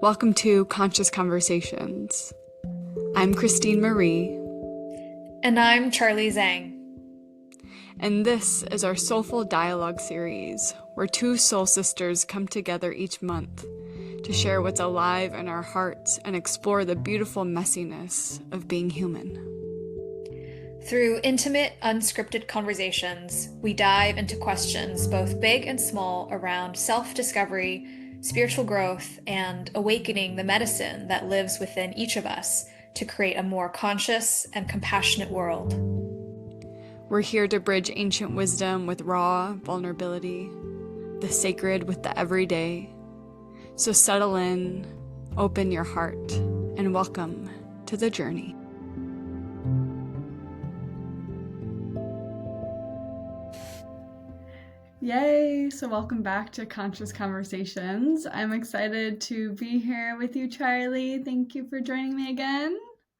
Welcome to Conscious Conversations. I'm Christine Marie, And I'm Charley Zhang. and this is our Soulful Dialogue series, where two soul sisters come together each month to share what's alive in our hearts and explore the beautiful messiness of being human. Through intimate, unscripted conversations, we dive into questions both big and small around self-discovery, spiritual growth, and awakening the medicine that lives within each of us to create a more conscious and compassionate world. We're here to bridge ancient wisdom with raw vulnerability, the sacred with the everyday. So settle in, open your heart, and welcome to the journey. Yay! So welcome back to Conscious Conversations. I'm excited to be here with you, Charley. Thank you for joining me again.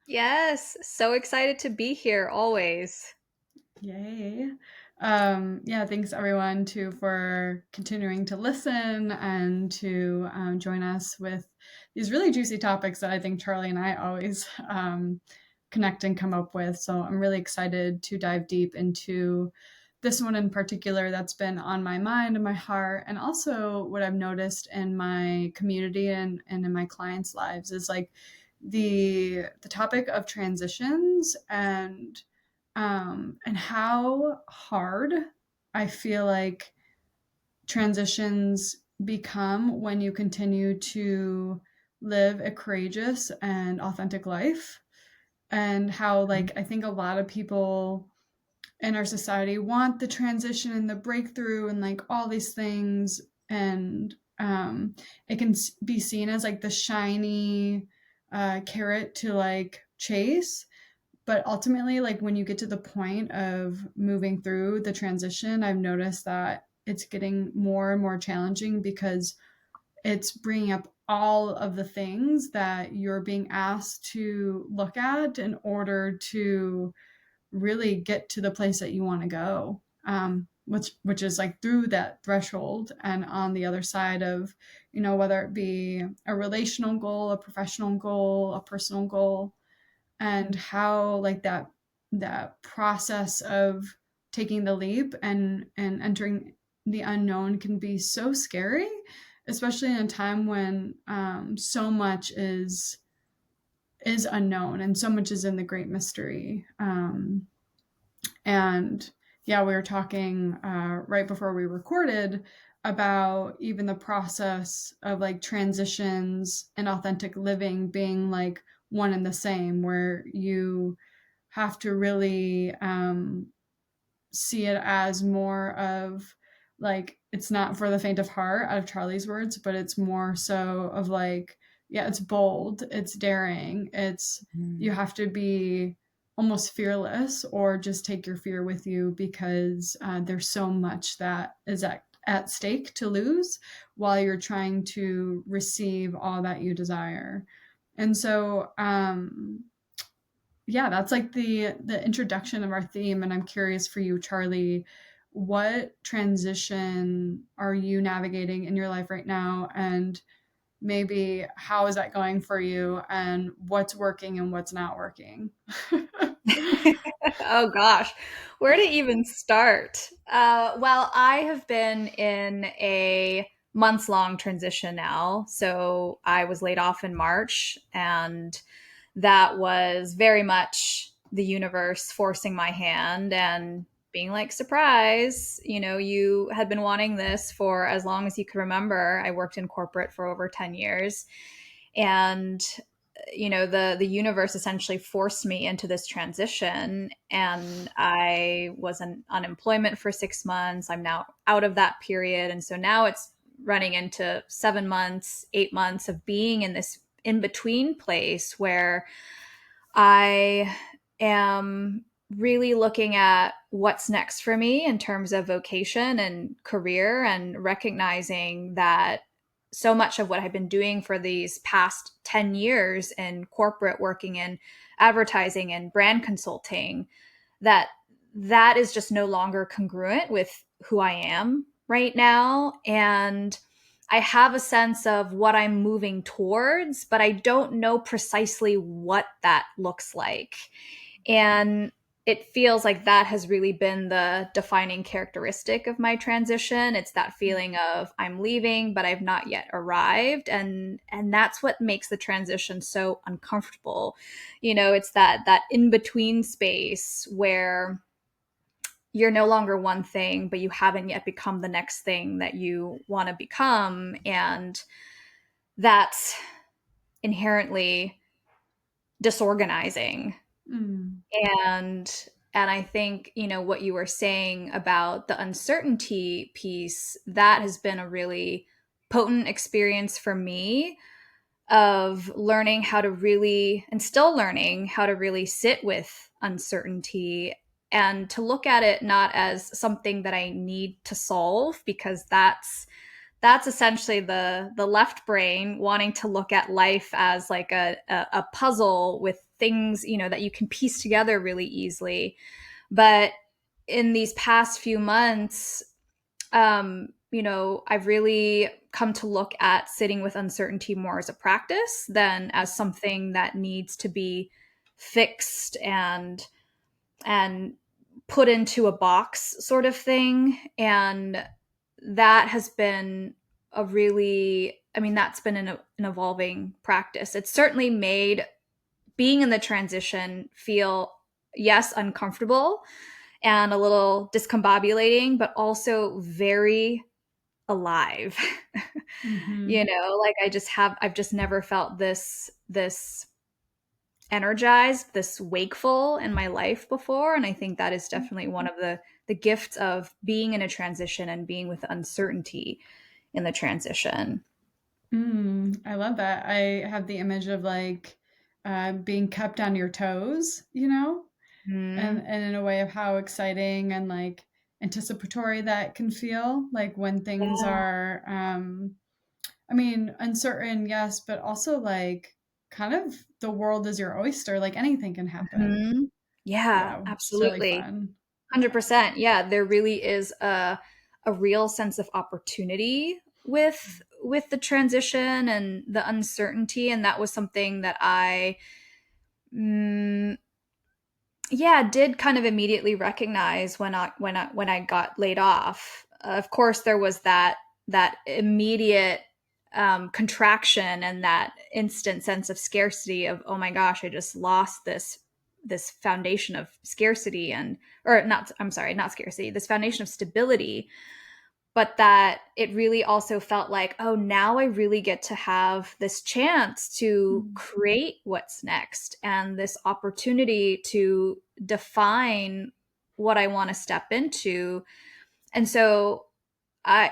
Yes, so excited to be here always. Yay. Thanks everyone too for continuing to listen and to join us with these really juicy topics that I think Charley and I always connect and come up with. So I'm really excited to dive deep into this one in particular that's been on my mind and my heart, and also what I've noticed in my community and in my clients' lives is like the topic of transitions and how hard I feel like transitions become when you continue to live a courageous and authentic life, and how like I think a lot of people in our society want the transition and the breakthrough and like all these things, and it can be seen as like the shiny carrot to like chase, but ultimately like when you get to the point of moving through the transition, I've noticed that it's getting more and more challenging because it's bringing up all of the things that you're being asked to look at in order to really get to the place that you want to go, which is like through that threshold and on the other side of, whether it be a relational goal, a professional goal, a personal goal, and how like that process of taking the leap and entering the unknown can be so scary, especially in a time when so much is unknown and so much is in the great mystery. And yeah, we were talking right before we recorded about even the process of like transitions and authentic living being like one and the same, where you have to really see it as more of like, it's not for the faint of heart, out of Charley's words, but it's more so of like, yeah, it's bold, it's daring, it's you have to be almost fearless or just take your fear with you, because there's so much that is at stake to lose while you're trying to receive all that you desire. And so yeah, that's like the introduction of our theme. And I'm curious for you, Charley, what transition are you navigating in your life right now? And maybe how is that going for you? And what's working and what's not working? Oh gosh, where to even start? Well, I have been in a months-long transition now. So I was laid off in March, and that was very much the universe forcing my hand and being like, surprise, you had been wanting this for as long as you could remember. I worked in corporate for over 10 years. And the universe essentially forced me into this transition, and I was in unemployment for 6 months. I'm now out of that period, and so now it's running into 7 months, 8 months of being in this in between place where I am really looking at what's next for me in terms of vocation and career, and recognizing that so much of what I've been doing for these past 10 years in corporate, working in advertising and brand consulting, that is just no longer congruent with who I am right now. And I have a sense of what I'm moving towards, but I don't know precisely what that looks like. And it feels like that has really been the defining characteristic of my transition. It's that feeling of I'm leaving, but I've not yet arrived. And that's what makes the transition so uncomfortable. It's that in-between space where you're no longer one thing, but you haven't yet become the next thing that you want to become. And that's inherently disorganizing. Mm. And I think, what you were saying about the uncertainty piece, that has been a really potent experience for me of learning how to really, and still learning how to really sit with uncertainty and to look at it not as something that I need to solve, because that's essentially the left brain wanting to look at life as like a puzzle with things, that you can piece together really easily. But in these past few months, I've really come to look at sitting with uncertainty more as a practice than as something that needs to be fixed and put into a box sort of thing. And that has been that's been an evolving practice. It's certainly made being in the transition feel, yes, uncomfortable and a little discombobulating, but also very alive. Hmm. Like I've just never felt this energized, this wakeful in my life before. And I think that is definitely one of the gifts of being in a transition and being with uncertainty in the transition. I love that. I have the image of like being kept on your toes, Mm, and in a way of how exciting and like anticipatory that can feel, like when things yeah. are, I mean, uncertain, yes, but also like kind of the world is your oyster, like anything can happen. Mhm. Yeah, Yeah, which is really absolutely. fun. Yeah. 100%. Yeah, there really is a real sense of opportunity with the transition and the uncertainty, and that was something that I mm, yeah, did kind of immediately recognize when I got laid off. Of course, there was that immediate contraction and that instant sense of scarcity of, oh my gosh, I just lost this foundation of scarcity, and or not, I'm sorry, not scarcity, this foundation of stability. But that it really also felt like, oh, now I really get to have this chance to Mm. create what's next and this opportunity to define what I want to step into. And so and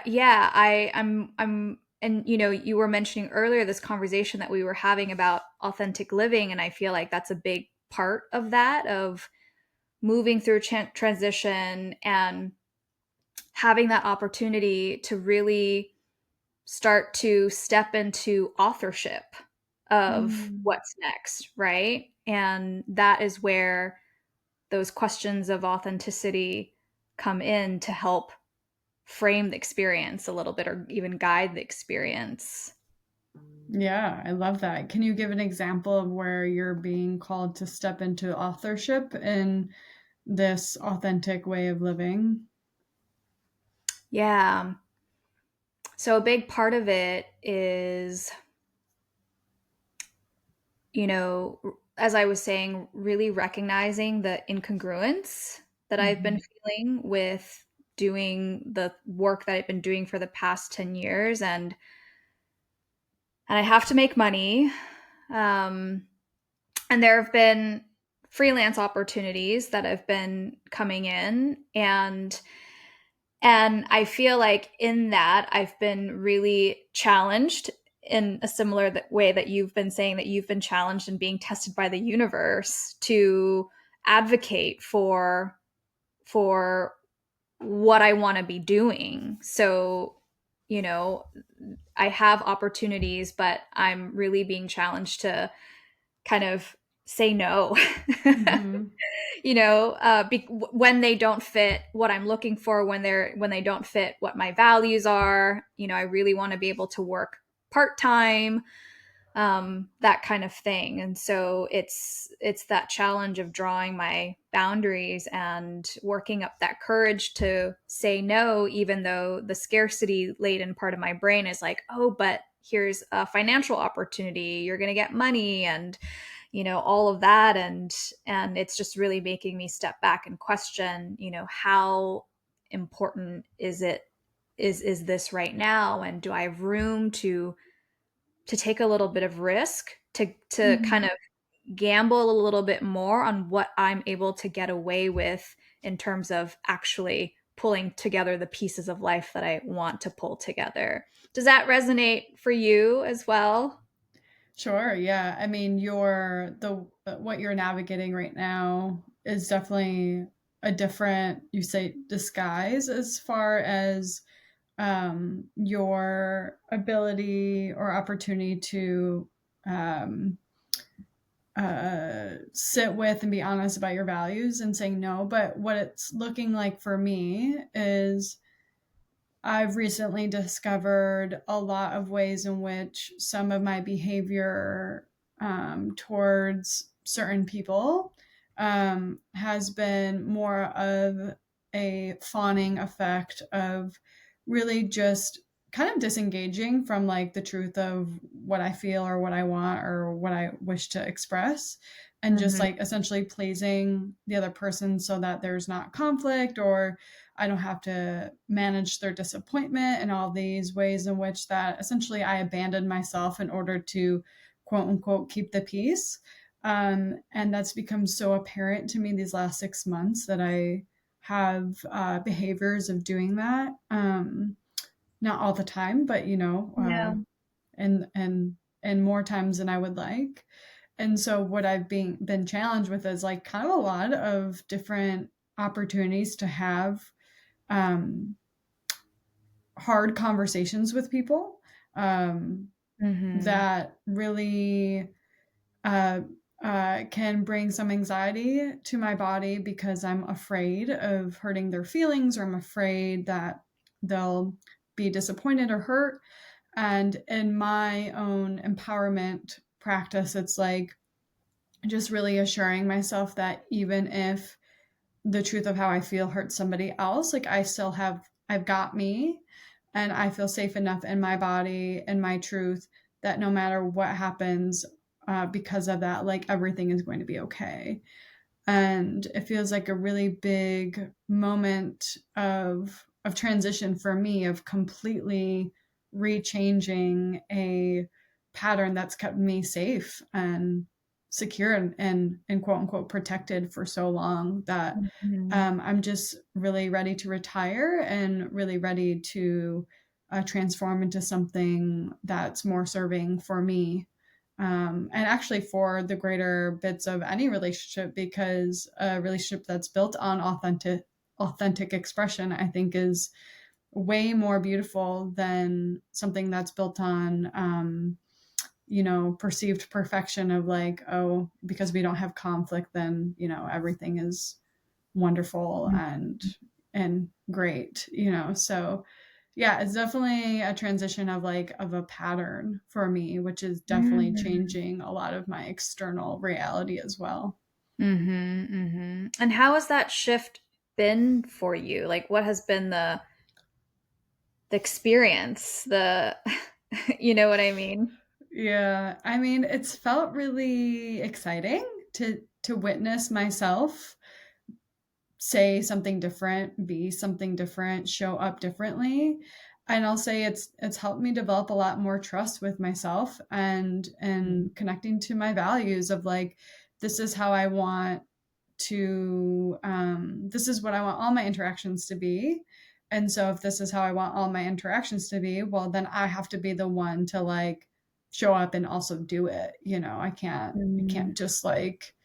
you were mentioning earlier this conversation that we were having about authentic living, and I feel like that's a big part of that, of moving through transition and having that opportunity to really start to step into authorship of Mm. what's next, right? And that is where those questions of authenticity come in to help frame the experience a little bit or even guide the experience. Yeah, I love that. Can you give an example of where you're being called to step into authorship in this authentic way of living? Yeah. So a big part of it is, as I was saying, really recognizing the incongruence that I've been Mhm. feeling with doing the work that I've been doing for the past 10 years. And I have to make money. Um, and there have been freelance opportunities that have been coming in, and I feel like in that I've been really challenged in a similar way that you've been saying that you've been challenged and being tested by the universe to advocate for what I want to be doing. So, you know, I have opportunities, but I'm really being challenged to kind of say no. Mhm. when they don't fit what I'm looking for, when they don't fit what my values are. I really want to be able to work part time, that kind of thing. And so it's that challenge of drawing my boundaries and working up that courage to say no, even though the scarcity laden part of my brain is like, oh, but here's a financial opportunity, you're going to get money, and all of that. And it's just really making me step back and question, how important is this right now, and do I have room to take a little bit of risk, to kind Mhm. of gamble a little bit more on what I'm able to get away with in terms of actually pulling together the pieces of life that I want to pull together. Does that resonate for you as well? Sure, yeah. I mean, what you're navigating right now is definitely a different, you say, disguise as far as your ability or opportunity to um, sit with and be honest about your values and saying no. But what it's looking like for me is I've recently discovered a lot of ways in which some of my behavior towards certain people has been more of a fawning effect of really just kind of disengaging from like the truth of what I feel or what I want or what I wish to express, and just Mm-hmm. like essentially pleasing the other person so that there's not conflict, or I don't have to manage their disappointment, and all these ways in which that essentially I abandoned myself in order to quote unquote keep the peace. And that's become so apparent to me these last 6 months that I have behaviors of doing that. Not all the time, but Yeah. and more times than I would like. And so what I've been challenged with is like kind of a lot of different opportunities to have um, hard conversations with people um, Mm-hmm. that really uh, can bring some anxiety to my body because I'm afraid of hurting their feelings, or I'm afraid that they'll be disappointed or hurt. And in my own empowerment practice, it's like just really assuring myself that even if the truth of how I feel hurts somebody else, like I've got me, and I feel safe enough in my body and my truth that no matter what happens, because of that, like everything is going to be okay. And it feels like a really big moment of transition for me, of completely rechanging a pattern that's kept me safe and secure and quote unquote protected for so long, that Mm-hmm. I'm just really ready to retire and really ready to transform into something that's more serving for me, and actually for the greater bits of any relationship, because a relationship that's built on authentic expression, I think, is way more beautiful than something that's built on perceived perfection of like, oh, because we don't have conflict, then everything is wonderful and great. So yeah, it's definitely a transition of a pattern for me, which is definitely Mm-hmm. changing a lot of my external reality as well. Mm-hmm. Mm-hmm. And how has that shift been for you? Like, what has been the experience? You know what I mean? Yeah, I mean, it's felt really exciting to witness myself say something different, be something different, show up differently. And I'll say it's helped me develop a lot more trust with myself, and connecting to my values of like, this is how I want this is what I want all my interactions to be. And so if this is how I want all my interactions to be, well, then I have to be the one to like show up and also do it. I can't Mm-hmm. just like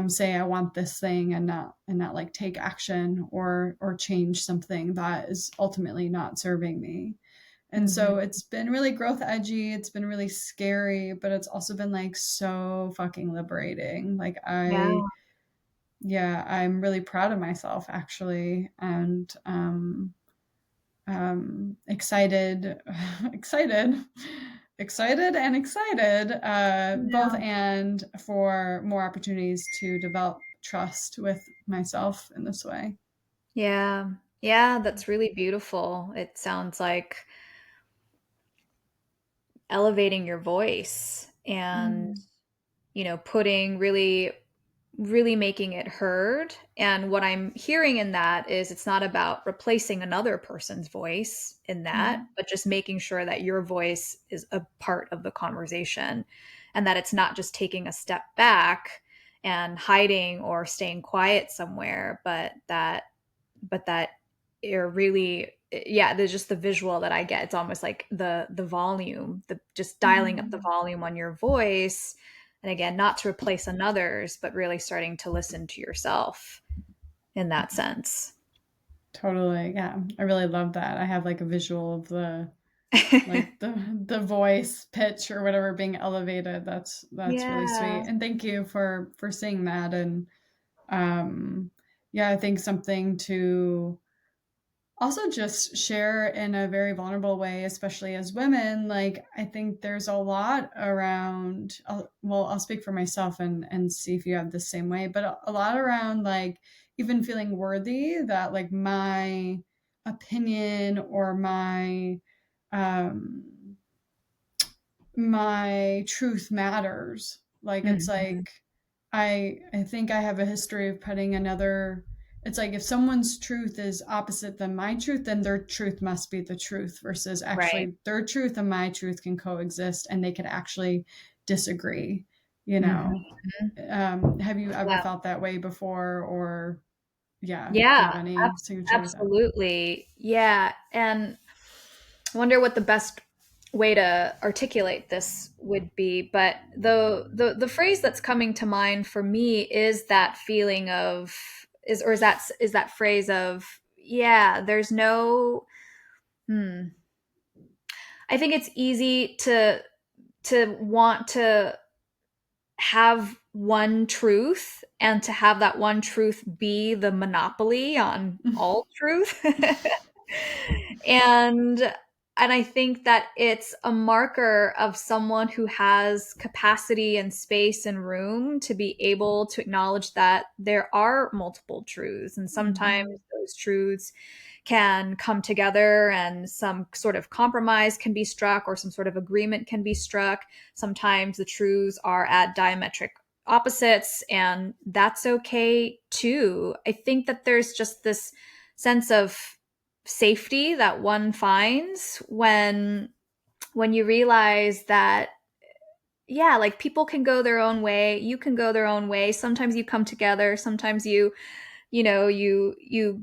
say I want this thing and not like take action or change something that is ultimately not serving me. And so Mm-hmm. it's been really growth edgy. It's been really scary, but it's also been like so fucking liberating. Like Yeah. yeah, I'm really proud of myself actually, and excited, excited, excited, and excited, both Yeah. and for more opportunities to develop trust with myself in this way. Yeah. Yeah, that's really beautiful. It sounds like elevating your voice and, Mm, putting really making it heard. And what I'm hearing in that is it's not about replacing another person's voice in that, mhm, but just making sure that your voice is a part of the conversation and that it's not just taking a step back and hiding or staying quiet somewhere, but that you're really, yeah, there's just the visual that I get. It's almost like the volume, the just dialing up the mhm. volume on your voice. And again, not to replace another's, but really starting to listen to yourself in that sense. Totally, yeah, I really love that. I have, like, a visual of like, the voice pitch or whatever being elevated. That's really Yeah. sweet, and thank you for seeing that, and, um, yeah, I think something to also just share in a very vulnerable way, especially as women. Like, I think there's a lot around, well, I'll speak for myself and see if you have the same way, but a lot around like even feeling worthy that like my opinion or um my truth matters. Like it's Mhm. like I think I have a history of putting another, it's like if someone's truth is opposite than my truth, then their truth must be the truth versus Right. actually their truth and my truth can coexist and they could actually disagree, you Mhm. know. Have you ever Yeah. felt that way before or yeah, do you Yeah, have any signature with that? absolutely. Yeah. And I wonder what the best way to articulate this would be, but the phrase that's coming to mind for me is that feeling of is that phrase of, yeah, there's no, hmm. I think it's easy to want to have one truth and to have that one truth be the monopoly on all truth. and and I think that it's a marker of someone who has capacity and space and room to be able to acknowledge that there are multiple truths and sometimes Mhm. those truths can come together and some sort of compromise can be struck or some sort of agreement can be struck. Sometimes the truths are at diametric opposites, and that's okay too. I think that there's just this sense of safety that one finds when you realize that, yeah, like people can go their own way, you can go their own way. Sometimes you come together, sometimes you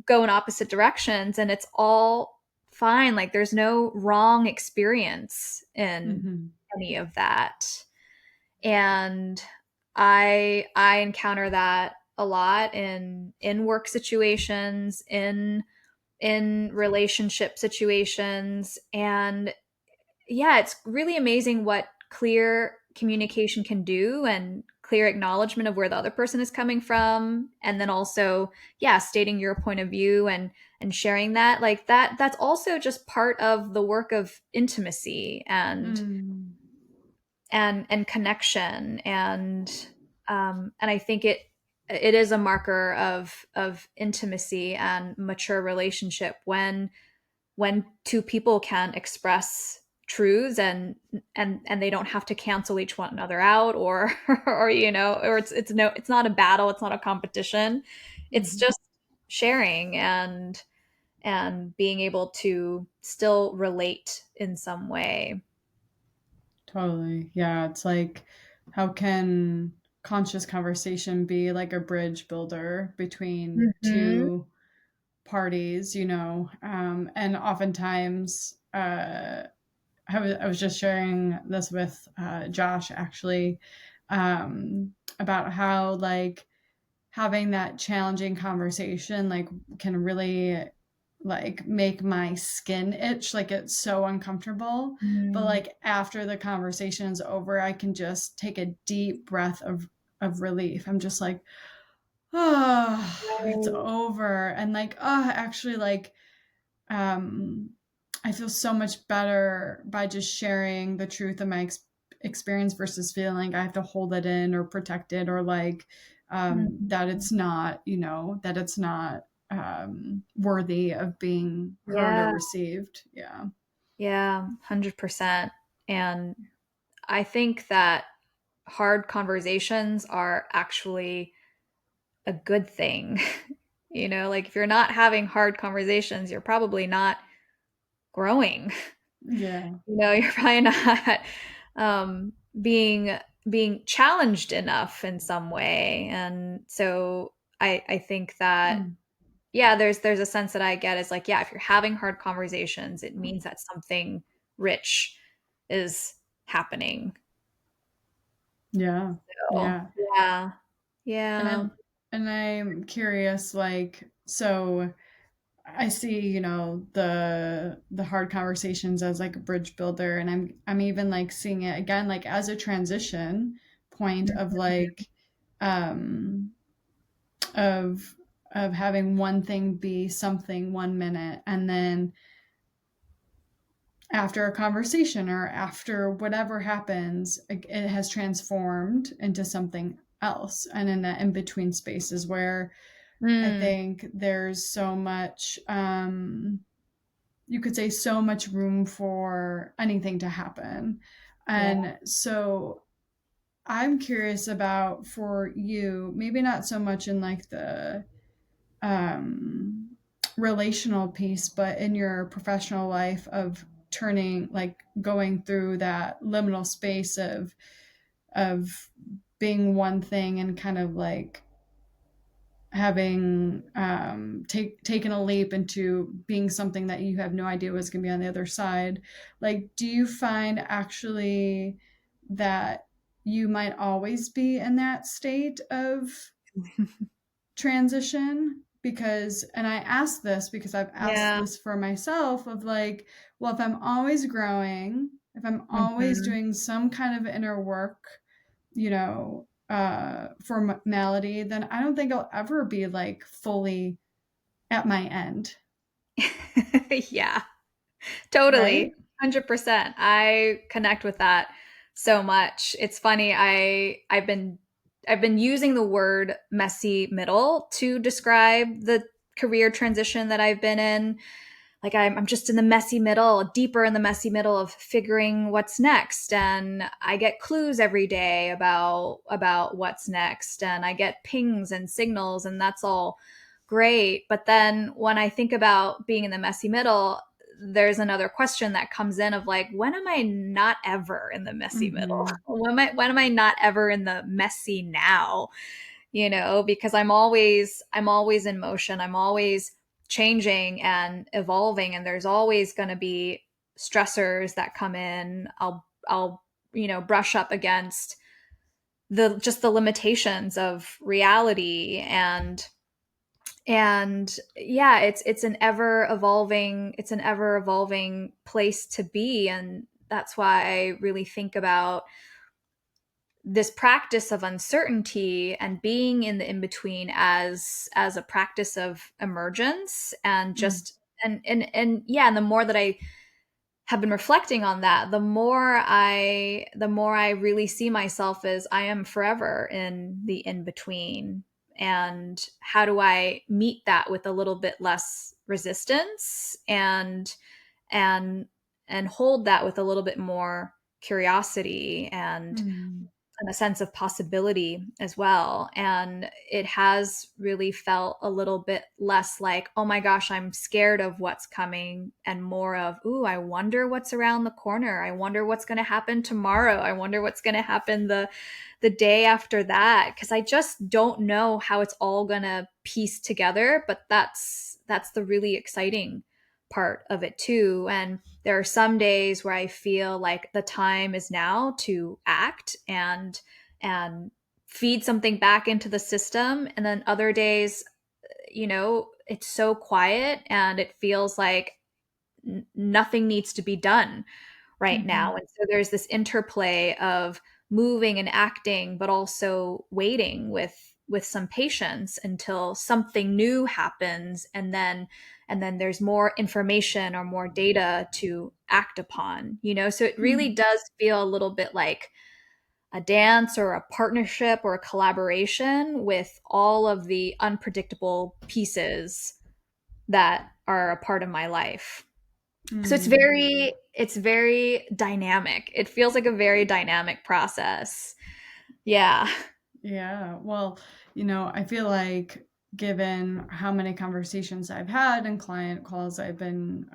go in opposite directions, and it's all fine. Like there's no wrong experience in Mhm. any of that. And I encounter that a lot in work situations, in relationship situations. And yeah, it's really amazing what clear communication can do and clear acknowledgement of where the other person is coming from, and then also, yeah, stating your point of view and sharing that. Like that's also just part of the work of intimacy Mm. and connection. And I think it is a marker of intimacy and mature relationship when two people can express truths and they don't have to cancel each one another out, or or it's not a battle, it's not a competition. It's Mhm. just sharing and being able to still relate in some way. Totally. Yeah, it's like how can conscious conversation be like a bridge builder between Mhm. two parties, you know? And oftentimes, I was just sharing this with Josh actually, about how like having that challenging conversation like can really like make my skin itch, like it's so uncomfortable, but Mm. like after the conversation is over I can just take a deep breath of relief. I'm just like, oh, it's Right. over. And like, oh, actually, like, um, I feel so much better by just sharing the truth of my experience versus feeling like I have to hold it in or protect it, or like, that Mhm. it's not, that it's not worthy of being heard or Yeah. received. Yeah. Yeah. 100%. And I think that hard conversations are actually a good thing. Like if you're not having hard conversations, you're probably not growing. Yeah. You're probably not um, being being challenged enough in some way. And so I think that Mm. yeah, there's a sense that I get is like, yeah, if you're having hard conversations, it means that something rich is happening. Yeah. So Yeah. yeah. And Yeah. I'm curious, like, so I see, the hard conversations as like a bridge builder, and I'm even like seeing it again like as a transition point of like, um of having one thing be something 1 minute, and then after a conversation or after whatever happens, it has transformed into something else. And in that in between spaces where I Mm, think there's so much, you could say, so much room for anything to happen. yeah. And so I'm curious about, for you, maybe not so much in like the relational piece, but in your professional life of turning, like going through that liminal space of being one thing and kind of like having taken a leap into being something that you have no idea what's going to be on the other side. Like, do you find actually that you might always be in that state of transition? Because, and I ask this because I've asked Yeah. this for myself of like, well, if I'm always growing, if I'm always Mhm. doing some kind of inner work, formality, then I don't think I'll ever be like fully at my end, Yeah. Totally. right? 100%. I connect with that so much. It's funny. I've been using the word messy middle to describe the career transition that I've been in. Like I'm just in the messy middle, deeper in the messy middle of figuring what's next, and I get clues every day about what's next, and I get pings and signals, and that's all great. But then when I think about being in the messy middle, there's another question that comes in of like, when am I not ever in the messy middle? Mm-hmm. When am I not ever in the messy now? Because I'm always in motion. I'm always changing and evolving, and there's always going to be stressors that come in. I'll brush up against the limitations of reality, and yeah, it's an ever evolving place to be. And that's why I really think about this practice of uncertainty and being in the in between as a practice of emergence. And Mm. just and yeah, and the more that I have been reflecting on that, the more I really see myself as I am forever in the in between. And how do I meet that with a little bit less resistance, and and hold that with a little bit more curiosity, Mm. and a sense of possibility as well. And it has really felt a little bit less like, oh my gosh, I'm scared of what's coming, and more of, ooh, I wonder what's around the corner. I wonder what's going to happen tomorrow. I wonder what's going to happen the day after that, because I just don't know how it's all going to piece together. But that's the really exciting part of it too. And there are some days where I feel like the time is now to act and feed something back into the system. And then other days, it's so quiet and it feels like nothing needs to be done right Mm-hmm. now. And so there's this interplay of moving and acting, but also waiting with some patience until something new happens, and then there's more information or more data to act upon, you know? So it really Mm. does feel a little bit like a dance or a partnership or a collaboration with all of the unpredictable pieces that are a part of my life. So Mm. it's very dynamic. It feels like a very dynamic process. Yeah. Yeah. Well, I feel like given how many conversations I've had and client calls I've been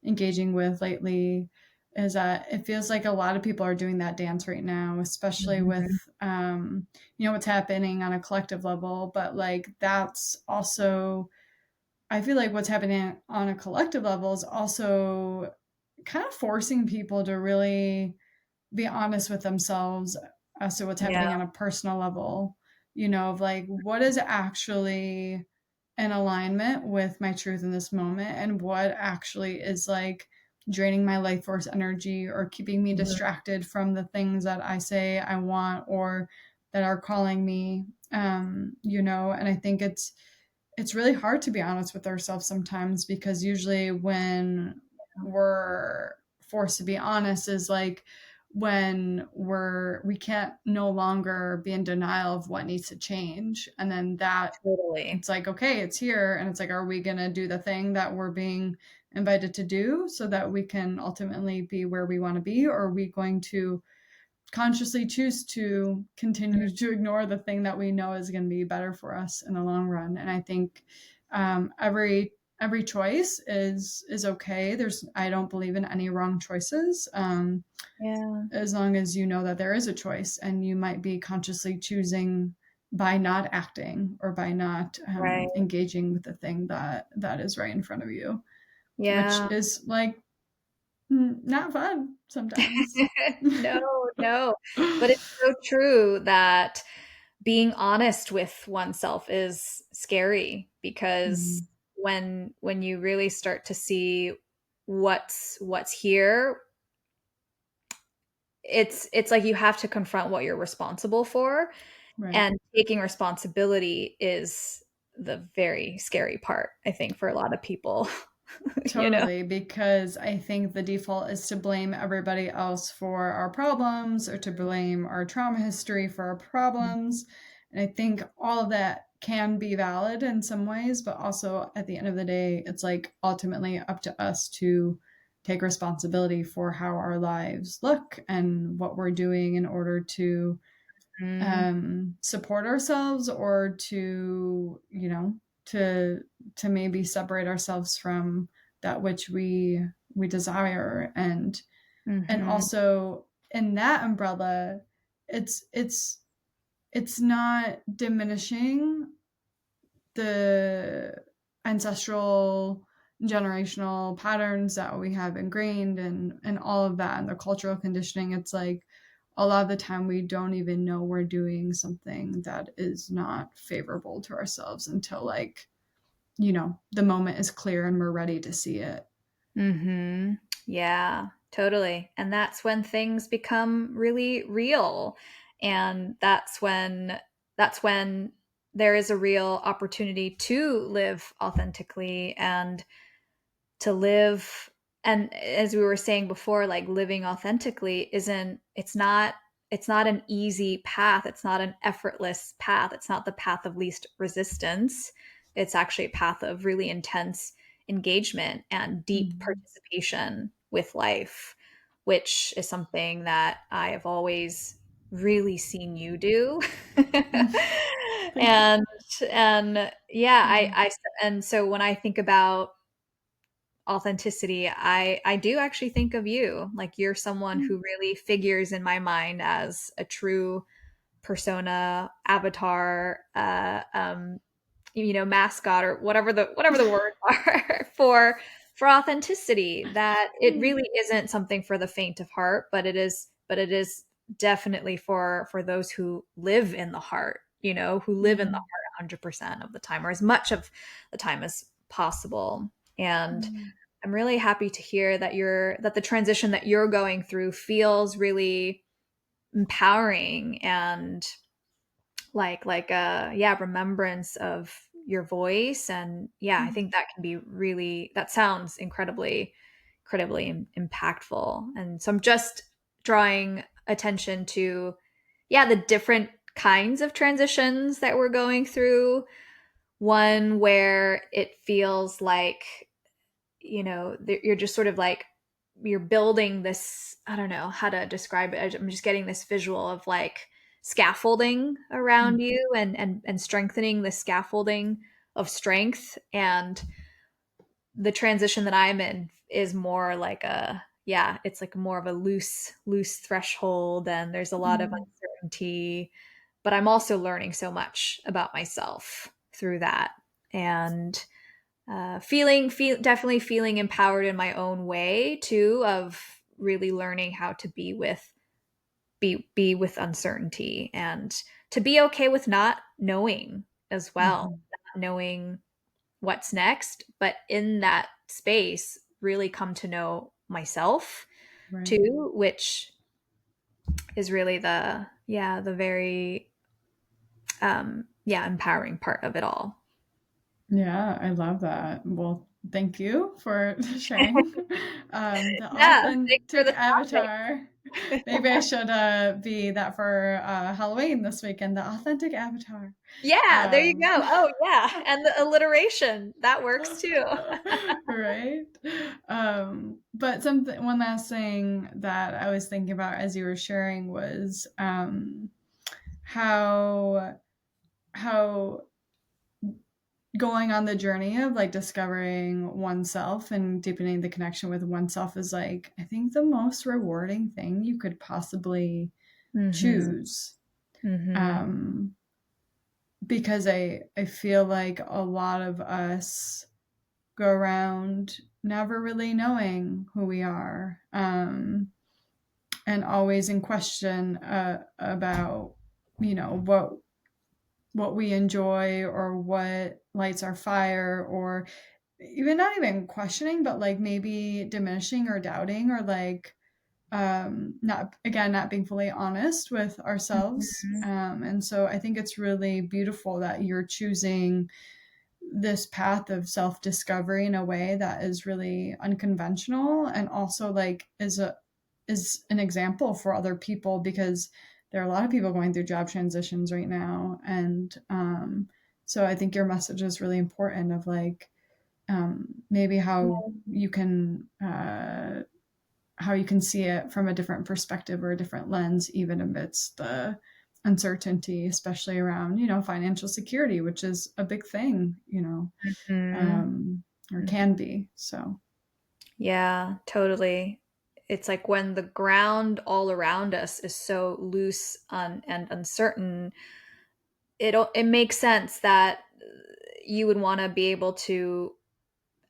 engaging with lately, is that it feels like a lot of people are doing that dance right now, especially with, Mhm. what's happening on a collective level. But like, that's also, I feel like what's happening on a collective level is also kind of forcing people to really be honest with themselves as to what's Yeah. happening on a personal level, of like what is actually in alignment with my truth in this moment and what actually is like draining my life force energy or keeping me Mhm. distracted from the things that I say I want or that are calling me. And I think it's really hard to be honest with ourselves sometimes because usually when we're forced to be honest is like when we can't no longer be in denial of what needs to change, and then that Totally. it's like okay, it's here, and it's like are we going to do the thing that we're being invited to do so that we can ultimately be where we want to be, or are we going to consciously choose to continue to ignore the thing that we know is going to be better for us in the long run? And I think every choice is okay. I don't believe in any wrong choices, Yeah. as long as you know that there is a choice and you might be consciously choosing by not acting or by not Right. engaging with the thing that is right in front of you, which Yeah. is like not fun sometimes. No, no. But it's so true that being honest with oneself is scary because Mhm. when you really start to see what's here, it's like you have to confront what you're responsible for, Right. and taking responsibility is the very scary part, I think, for a lot of people, you know? Totally, because I think the default is to blame everybody else for our problems or to blame our trauma history for our problems. And I think all of that can be valid in some ways, but also at the end of the day, it's like ultimately up to us to take responsibility for how our lives look and what we're doing in order to Mhm. support ourselves or to to maybe separate ourselves from that which we desire. And Mhm. also in that umbrella, it's it's not diminishing the ancestral generational patterns that we have ingrained and all of that and the cultural conditioning. It's like a lot of the time we don't even know we're doing something that is not favorable to ourselves until like the moment is clear and we're ready to see it. Mhm. Yeah, totally. And that's when things become really real. And that's when there is a real opportunity to live authentically and to live, and as we were saying before, like living authentically isn't it's not an easy path. It's not an effortless path. It's not the path of least resistance. It's actually a path of really intense engagement and deep Mhm. participation with life, which is something that I have always really seen you do. Thank you. and and yeah, Yeah. I and so when I think about authenticity, I do actually think of you. Like you're someone who really figures in my mind as a true persona, avatar, mascot, or whatever the words are for authenticity. That it really isn't something for the faint of heart, but it is definitely for those who live in the heart, who live in the Mm. heart 100% of the time, or as much of the time as possible. And Mm. I'm really happy to hear that the transition that you're going through feels really empowering and like a yeah remembrance of your voice. And yeah, I think that can be really, that sounds incredibly impactful. And so I'm just drawing attention to yeah the different kinds of transitions that we're going through. One where it feels like, you're just sort of like you're building this, I don't know how to describe it. I'm just getting this visual of like scaffolding around Mhm. you, and strengthening the scaffolding of strength. And the transition that I'm in is more like a, yeah, it's like more of a loose threshold, and there's a lot of Mm. uncertainty, but I'm also learning so much about myself through that. And definitely feeling empowered in my own way too, of really learning how to be with uncertainty, and to be okay with not knowing as well, Mhm. not knowing what's next, but in that space really come to know myself Right. too, which is really the very empowering part of it all. Yeah, I love that. Well, thank you for sharing. The Yeah, thanks for authentic the topic. avatar. Maybe I should be that for Halloween this weekend. The authentic avatar. Yeah, there you Um, go. Oh, yeah. And the alliteration, that works too. right. But one last thing that I was thinking about as you were sharing was how how going on the journey of like discovering oneself and deepening the connection with oneself is like I think the most rewarding thing you could possibly Mhm. choose. Mhm. Um, because I feel like a lot of us go around never really knowing who we are, and always in question about what we enjoy or what lights our fire, or even not even questioning but like maybe diminishing or doubting, or like not being fully honest with ourselves. Mhm. And so I think it's really beautiful that you're choosing this path of self-discovery in a way that is really unconventional, and also like is an example for other people, because there are a lot of people going through job transitions right now. And so I think your message is really important of like maybe how you can see it from a different perspective or a different lens, even amidst the uncertainty, especially around, financial security, which is a big thing, Mhm. um, or Mhm. can be. So, Yeah, totally. It's like when the ground all around us is so loose and uncertain, it makes sense that you would want to be able to,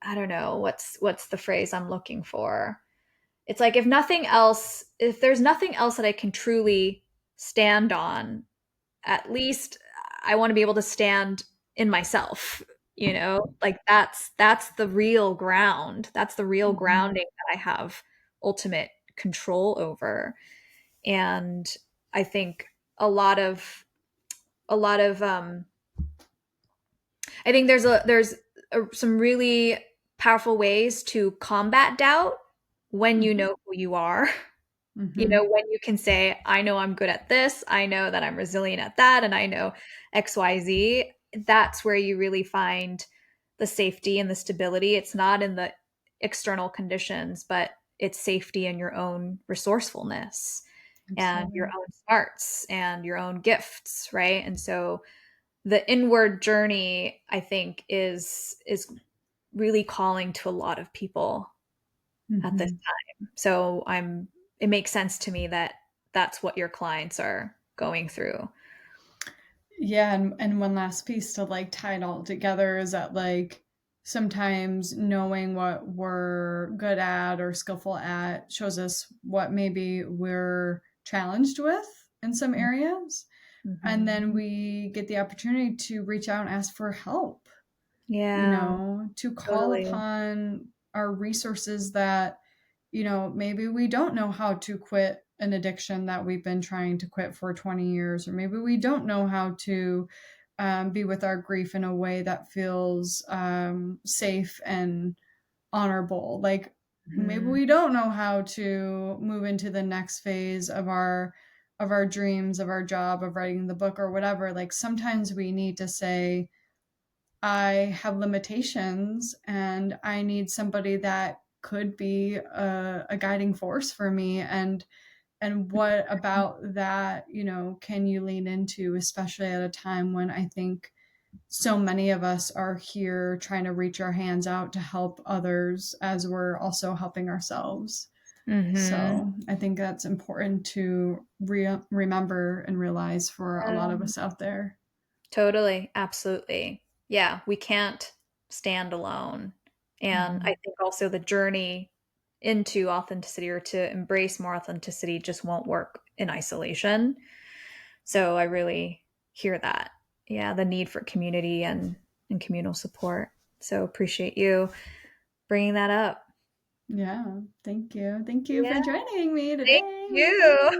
I don't know, what's the phrase I'm looking for? It's like if there's nothing else that I can truly stand on, at least I want to be able to stand in myself, like that's the real ground. That's the real mhm, grounding that I have ultimate control over. And I think a lot of a lot of I think some really powerful ways to combat doubt when you mhm, know who you are. mhm, When you can say, I know I'm good at this, I know that I'm resilient at that, and I know XYZ, that's where you really find the safety and the stability. It's not in the external conditions, but it's safety in your own resourcefulness and your absolutely. own smarts and your own gifts, right? And so the inward journey, I think, is really calling to a lot of people at this Mhm. time. So it makes sense to me that that's what your clients are going through. Yeah, and one last piece to like tie it all together is that like sometimes knowing what we're good at or skillful at shows us what maybe we're challenged with in some areas. And Mhm. then we get the opportunity to reach out and ask for help, Yeah, to call totally. upon our resources that, maybe we don't know how to quit an addiction that we've been trying to quit for 20 years, or maybe we don't know how to be with our grief in a way that feels safe and honorable. Like maybe Mhm. we don't know how to move into the next phase of our dreams, of our job, of writing the book or whatever. Like sometimes we need to say, I have limitations and I need somebody that could be a guiding force for me. And what about that, you know, can you lean into, especially at a time when I think so many of us are here trying to reach our hands out to help others as we're also helping ourselves. Mhm. So I think that's important to remember and realize for a lot of us out there. Totally, absolutely. Yeah, we can't stand alone. And I Mhm. think also the journey into authenticity or to embrace more authenticity just won't work in isolation. So I really hear that. Yeah, the need for community and communal support. So appreciate you bringing that up. Yeah, thank you. Thank you Yeah, for joining me thank today. you.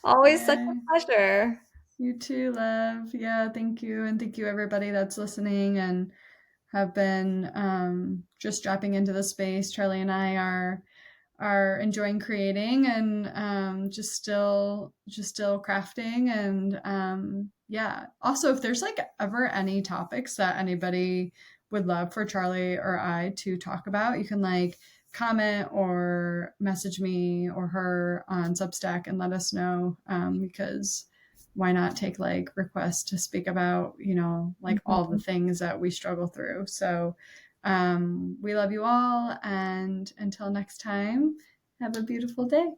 Always such Yeah, a pleasure. you too, love. Yeah, thank you. And thank you, everybody that's listening and have been just dropping into the space. Charlie and I are enjoying creating and just still crafting and yeah. Also, if there's like ever any topics that anybody would love for Charlie or I to talk about, you can like comment or message me or her on Substack and let us know, because why not take like requests to speak about, you know, like all the Mhm. things that we struggle through. So we love you all, and until next time, have a beautiful day.